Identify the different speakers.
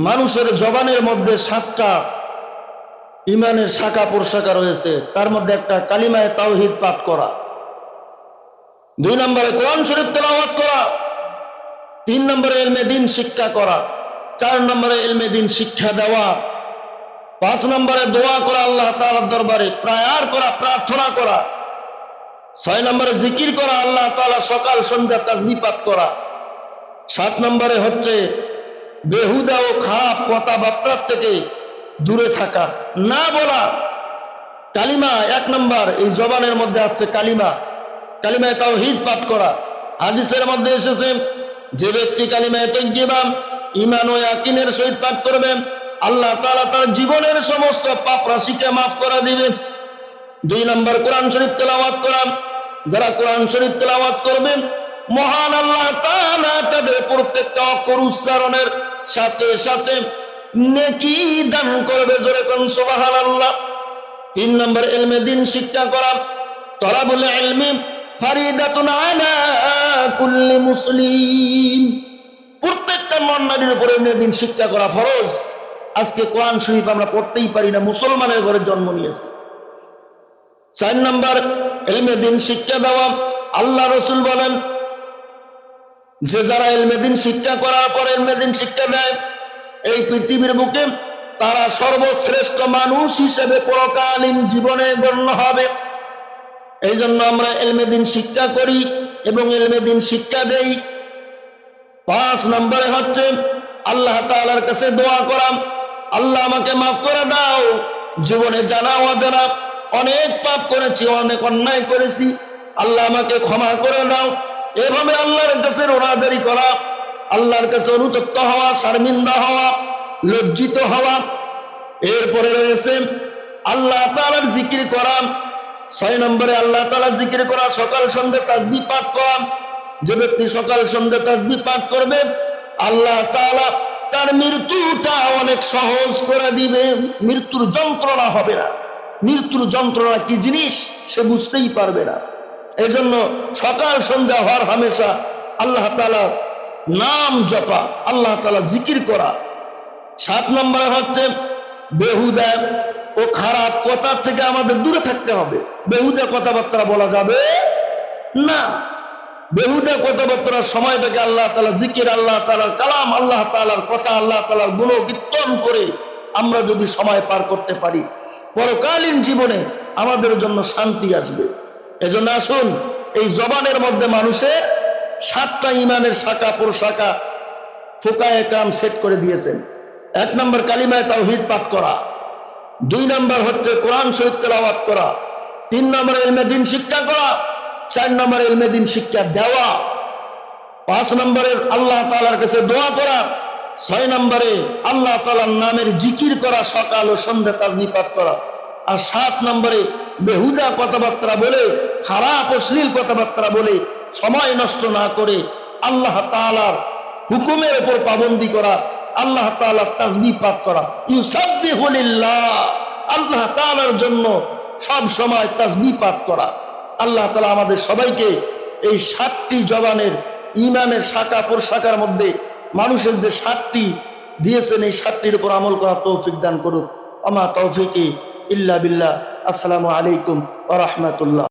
Speaker 1: মানুষের জবানের মধ্যে 7টা ইমানের শাখা প্রশাখা রয়েছে, তার মধ্যে একটা কালিমায়ে তাওহীদ পাঠ করা, 2 নম্বরে কোরআন শরীফ তেলাওয়াত করা, 3 নম্বরে ইলমে দ্বীন শিক্ষা করা, 4 নম্বরে ইলমে দ্বীন শিক্ষা দেওয়া, 5 নম্বরে দোয়া করা, আল্লাহ তাআলার দরবারে প্রায়ার করা, প্রার্থনা করা, 6 নম্বরে জিকির করা, আল্লাহ তাআলা সকাল সন্ধ্যা তাসবিহ পাঠ করা, 7 নম্বরে হচ্ছে বেহুদা ও খারাপ কথাবার্তার থেকে দূরে থাকা, না বলা। কালিমা 1 নম্বর, এই জবানের মধ্যে আছে কালিমায়ে তাওহীদ পাঠ করা। হাদিসের মধ্যে এসেছে, যে ব্যক্তি কালিমায়ে তাইয়্যিবা ঈমান ও ইয়াকিনের সহিত পাঠ করবে, আল্লাহ তাআলা তার জীবনের সমস্ত পাপ রাশিকে মাফ করে দিবেন। 2 নম্বর কোরআন শরীফ তেলাওয়াত করা। যারা কোরআন শরীফ তেলাওয়াত করবে, মহান আল্লাহ তাআলা তাদের প্রত্যেকটা অক্ষর উচ্চারণের সাথে সাথে নেকি দান করবে। জোরে কোন সুবহানাল্লাহ। 3 নম্বর ইলমে দ্বীন শিক্ষা করা। তলাবুল ইলমি ফারিদাতুন আলা কুল্লি মুসলিম, প্রত্যেকটা মুমিনের উপরে ইলমে দ্বীন শিক্ষা করা ফরজ। আজকে কোরআন শরীফ আমরা পড়তেই পারি না, মুসলমানের ঘরে জন্ম নিয়েছি। 4 নম্বর ইলমে দ্বীন শিক্ষা দেওয়া। আল্লাহ রাসূল বলেন যে যারা ইলমে দ্বীন শিক্ষা করার পরে ইলমে দ্বীন শিক্ষা দেয়, এই পৃথিবীর বুকে তারা সর্বশ্রেষ্ঠ মানুষ হিসেবে পরকালীন জীবনে গণ্য হবে। এই জন্য আমরা ইলমে দ্বীন শিক্ষা করি এবং ইলমে দ্বীন শিক্ষা দেই। 5 নম্বরে হচ্ছে আল্লাহ তাআলার কাছে দোয়া করা, আল্লাহ আমাকে মাফ করে দাও, জীবনে জানা অজানা অনেক পাপ করেছি, অনেক অন্যায় করেছি, আল্লাহ আমাকে ক্ষমা করে দাও। এভাবে আল্লাহর কাছে রোনাজারি করা, আল্লাহর কাছে অনুতপ্ত হওয়া, শর্মিন্দা হওয়া, লজ্জিত হওয়া। এরপরে রয়েছে আল্লাহ তাআলার জিকির করা। 6 নম্বরে আল্লাহ তাআলার জিকির করা, সকাল সন্ধ্যা তাসবিহ পাঠ করা। যে ব্যক্তি সকাল সন্ধ্যা তাসবিহ পাঠ করবে, আল্লাহ তাআলা তার মৃত্যুটা অনেক সহজ করে দিবে। মৃত্যুর যন্ত্রণা হবে না। মৃত্যুর যন্ত্রণা কি জিনিস সে বুঝতেই পারবে না। এই জন্য সকাল সন্ধ্যা হর হামেশা আল্লাহ তাআলা নাম জপা, আল্লাহ তাআলা জিকির করা। 7 নম্বরে হচ্ছে বেহুদা ও খারাপ কথা থেকে আমাদের দূরে থাকতে হবে। বেহুদা কথাবার্তা বলা যাবে না। বেহুদা কথাবার্তার সময়টাকে আল্লাহ তাআলা জিকির, আল্লাহ তাআলার কালাম, আল্লাহ তাআলার কথা, আল্লাহ তাআলার গুণকীর্তন করে আমরা যদি সময় পার করতে পারি, পরকালীন জীবনে আমাদের জন্য শান্তি আসবে। এজন্য আসুন, এই জবানের মধ্যে মানুষের 7টা ইমানের শাখা প্রশাখা ফুকায়ে কেরাম সেট করে দিয়েছেন। 1 নম্বর কালিমায়ে তাওহীদ পাঠ করা, 2 নম্বর হচ্ছে কোরআন শরীফ তেলাওয়াত করা, 3 নম্বরে ইলমে দ্বীন শিক্ষা করা, 4 নম্বরে ইলমে দ্বীন শিক্ষা দেওয়া, 5 নম্বরে আল্লাহ তাআলার কাছে দোয়া করা, 6 নম্বরে আল্লাহ তাআলার নামের জিকির করা, সকাল ও সন্ধ্যা তাসবিহ পাঠ করা, আর 7 নম্বরে বেহুদা কথাবার্তা বলে, খারাপ অশ্লীল কথাবার্তা বলে সময় নষ্ট না করে আল্লাহ তাআলার হুকুমের উপর পাবন্দি করা, আল্লাহ তাআলার তাসবিহ পাঠ করা। ইউসাব্বিহু লিল্লাহ, আল্লাহ তাআলার জন্য সব সময় তাসবিহ পাঠ করা। আল্লাহ তাআলা আমাদের সবাইকে এই 7টি জবানের ঈমানের শাখা প্রশাখার মধ্যে মানুষের যে 7টি দিয়েছেন, এই 7টির উপর আমল করার তৌফিক দান করুন। আমা তৌফিকি ইল্লা বিল্লাহ। আসসালামু আলাইকুম ওয়া রাহমাতুল্লাহ।